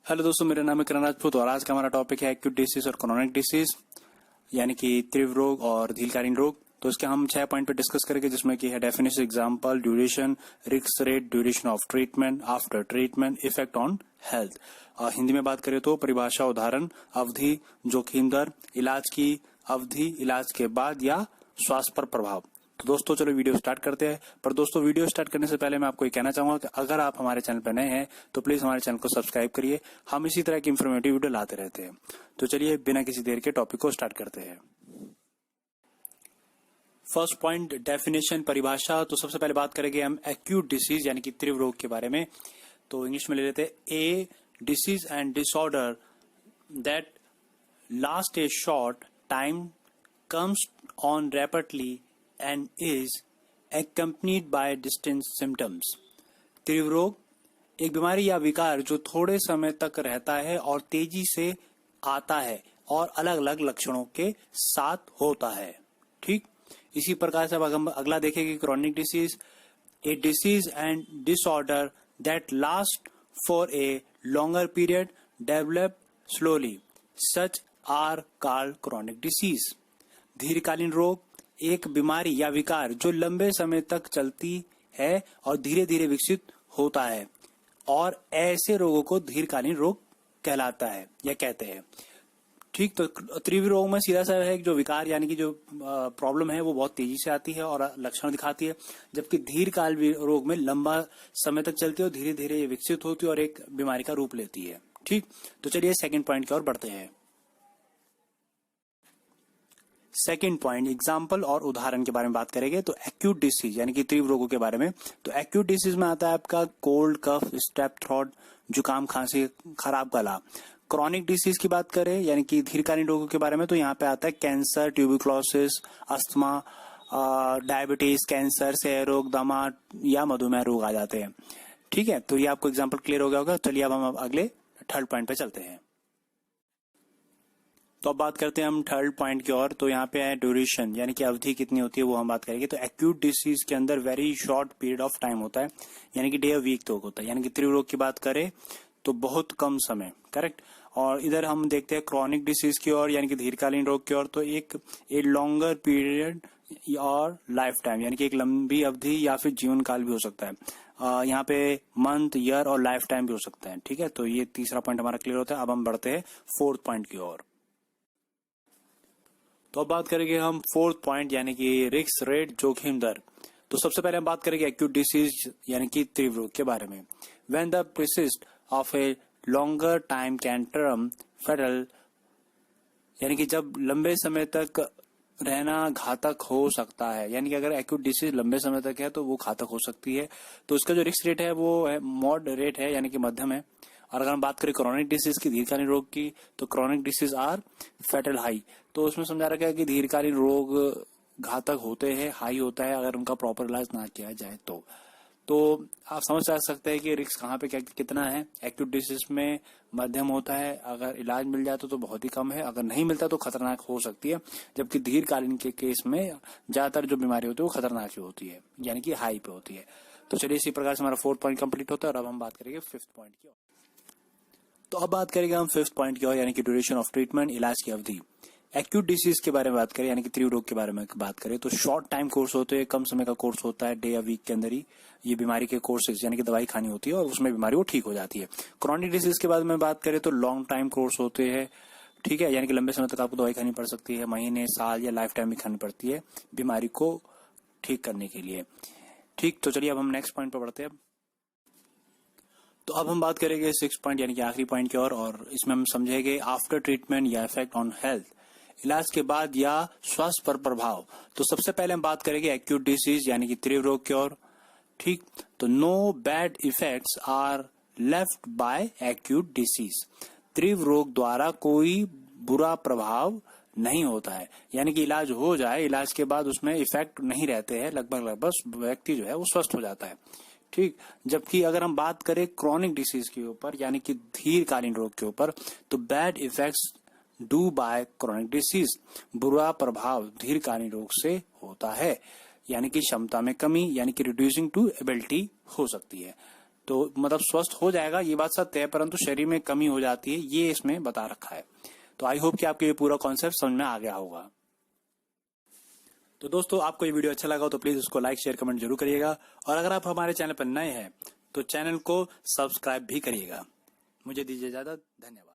Hello दोस्तों, मेरा नाम है करण राजपूत और आज का हमारा टॉपिक है एक्यूट डिसीज और क्रोनिक डिसीज यानी कि तीव्र रोग और दीर्घकालीन रोग। तो इसके हम 6 पॉइंट पे डिस्कस करेंगे, जिसमें कि है definition, example, duration, risk rate, duration of treatment, after treatment, effect on health. Hindi में बात करें तो परिभाषा, उदाहरण, अवधि, जोखिम दर, इलाज की अवधि, इलाज के बाद या स्वास्थ्य पर प्रभाव। तो दोस्तों चलो वीडियो स्टार्ट करते हैं। पर दोस्तों वीडियो स्टार्ट करने से पहले मैं आपको ये कहना चाहूंगा कि अगर आप हमारे चैनल पर नए हैं तो प्लीज हमारे चैनल को सब्सक्राइब करिए। हम इसी तरह की इंफॉर्मेटिव वीडियो लाते रहते हैं। तो चलिए बिना किसी देर के टॉपिक को स्टार्ट करते हैं। फर्स्ट पॉइंट, डेफिनेशन, परिभाषा। तो सबसे पहले बात करेंगे हम एक्यूट डिसीज यानी कि तीव्र रोग के बारे में। तो इंग्लिश में ले लेते हैं। ए disease and disorder that last A short time, comes on rapidly and is accompanied by distinct symptoms। तीव्र रोग एक बीमारी या विकार जो थोड़े समय तक रहता है और तेजी से आता है और अलग अलग लक्षणों के साथ होता है। ठीक, इसी प्रकार से अब हम अगला देखेंगे chronic disease. A disease and disorder that last for a longer period, develop slowly, such are called chronic disease. दीर्घकालीन रोग एक बीमारी या विकार जो लंबे समय तक चलती है और धीरे धीरे विकसित होता है, और ऐसे रोगों को दीर्घकालीन रोग कहलाता है या कहते हैं। ठीक, तो तीव्र रोग में सीधा सा है जो विकार यानी कि जो प्रॉब्लम है वो बहुत तेजी से आती है और लक्षण दिखाती है, जबकि दीर्घकाल रोग में लंबा समय तक चलती है और धीरे धीरे ये विकसित होती है और एक बीमारी का रूप लेती है। ठीक, तो चलिए सेकंड पॉइंट की ओर बढ़ते हैं। सेकेंड पॉइंट, एग्जाम्पल और उदाहरण के बारे में बात करेंगे। तो एक्यूट डिसीज यानी कि तीव्र रोगों के बारे में। तो एक्यूट डिसीज में आता है आपका कोल्ड, कफ, स्ट्रेप थ्रोट, जुकाम, खांसी, खराब गला। क्रॉनिक डिसीज की बात करें यानी कि दीर्घकालीन रोगों के बारे में, तो यहाँ पे आता है cancer, tuberculosis, asthma, diabetes, cancer, क्षय रोग, दमा या मधुमेह रोग आ जाते हैं। ठीक है, तो ये आपको एग्जाम्पल क्लियर हो गया होगा। चलिए अब हम अगले थर्ड पॉइंट पे चलते हैं। तो अब बात करते हैं हम थर्ड पॉइंट की ओर। तो यहाँ पे है ड्यूरेशन यानी कि अवधि कितनी होती है वो हम बात करेंगे। तो एक्यूट डिसीज के अंदर very short period of time होता है यानी कि डे और वीक तो होता है। यानी कि तीव्र रोग की बात करें तो बहुत कम समय, करेक्ट। और इधर हम देखते हैं क्रॉनिक डिसीज की ओर यानी कि दीर्घकालीन रोग की ओर। तो एक लॉन्गर पीरियड और लाइफ टाइम यानी कि एक लंबी अवधि या फिर जीवन काल भी हो सकता है। यहाँ पे मंथ, ईयर और लाइफ टाइम भी हो सकता है। ठीक है, तो ये तीसरा पॉइंट हमारा क्लियर होता है। अब हम बढ़ते हैं फोर्थ पॉइंट की ओर। तो अब बात करेंगे हम फोर्थ पॉइंट यानी कि रिस्क रेट, जोखिम दर। तो सबसे पहले हम बात करेंगे एक्यूट डिसीज यानी कि तीव्र रोग के बारे में। When the persist of a longer time can term fatal, यानी कि जब लंबे समय तक रहना घातक हो सकता है। यानी कि अगर एक्यूट डिसीज लंबे समय तक है तो वो घातक हो सकती है। तो उसका जो रिस्क रेट है वो है मॉडरेट है यानी कि मध्यम है। और अगर हम बात करें क्रोनिक डिसीज की, दीर्घकालीन रोग की, तो chronic disease are fatal high. तो उसमें समझा रखा है कि दीर्घकालीन रोग घातक होते हैं, हाई होता है अगर उनका प्रॉपर इलाज ना किया जाए तो आप समझ सकते हैं कि रिस्क कहाँ पे कितना है। एक्यूट डिसीज में मध्यम होता है, अगर इलाज मिल जाए तो बहुत ही कम है, अगर नहीं मिलता तो खतरनाक हो सकती है। जबकि दीर्घकालीन के केस में ज्यादातर जो बीमारी होती है वो खतरनाक ही होती है यानी कि हाई पे होती है। तो चलिए इसी प्रकार से हमारा फोर्थ पॉइंट कंप्लीट होता है और अब हम बात करेंगे फिफ्थ पॉइंट की। तो अब बात करेंगे हम फिफ्थ पॉइंट की ओर यानी कि ड्यूरेशन ऑफ ट्रीटमेंट, इलाज की अवधि। एक्यूट डिसीज के बारे में बात करें यानी कि तीव्र रोग के बारे में बात करें तो शॉर्ट टाइम कोर्स होते हैं, कम समय का कोर्स होता है, डे या वीक के अंदर ही ये बीमारी के कोर्सेज यानी कि दवाई खानी होती है और उसमें बीमारी वो ठीक हो जाती है। क्रॉनिक डिसीज के बारे में बात करें तो लॉन्ग टाइम कोर्स होते हैं। ठीक है, यानी कि लंबे समय तक आपको दवाई खानी पड़ सकती है, महीने, साल या लाइफ टाइम भी खानी पड़ती है बीमारी को ठीक करने के लिए। ठीक, तो चलिए अब हम नेक्स्ट पॉइंट पर बढ़ते हैं। तो अब हम बात करेंगे सिक्स पॉइंट यानी कि आखिरी पॉइंट की और इसमें हम समझेंगे आफ्टर ट्रीटमेंट या इफेक्ट ऑन हेल्थ, इलाज के बाद या स्वास्थ्य पर प्रभाव। तो सबसे पहले हम बात करेंगे एक्यूट डिसीज यानी कि तीव्र रोग की ओर। ठीक, तो no bad effects are left by acute disease. तीव्र रोग द्वारा कोई बुरा प्रभाव नहीं होता है, यानी कि इलाज हो जाए, इलाज के बाद उसमें इफेक्ट नहीं रहते हैं, लगभग व्यक्ति जो है वो स्वस्थ हो जाता है। ठीक, जबकि अगर हम बात करें क्रॉनिक डिसीज के ऊपर यानी कि दीर्घकालीन रोग के ऊपर, तो bad effects do by chronic disease, बुरा प्रभाव दीर्घकालीन रोग से होता है, यानी कि क्षमता में कमी यानी कि रिड्यूसिंग टू एबिलिटी हो सकती है। तो मतलब स्वस्थ हो जाएगा, ये बात सत्य है, परंतु शरीर में कमी हो जाती है, ये इसमें बता रखा है। तो आई होप कि आपको ये पूरा कॉन्सेप्ट समझ में आ गया होगा। तो दोस्तों, आपको ये वीडियो अच्छा लगा हो तो प्लीज उसको लाइक शेयर कमेंट जरूर करिएगा, और अगर आप हमारे चैनल पर नए हैं तो चैनल को सब्सक्राइब भी करिएगा। मुझे दीजिए इजाजत, धन्यवाद।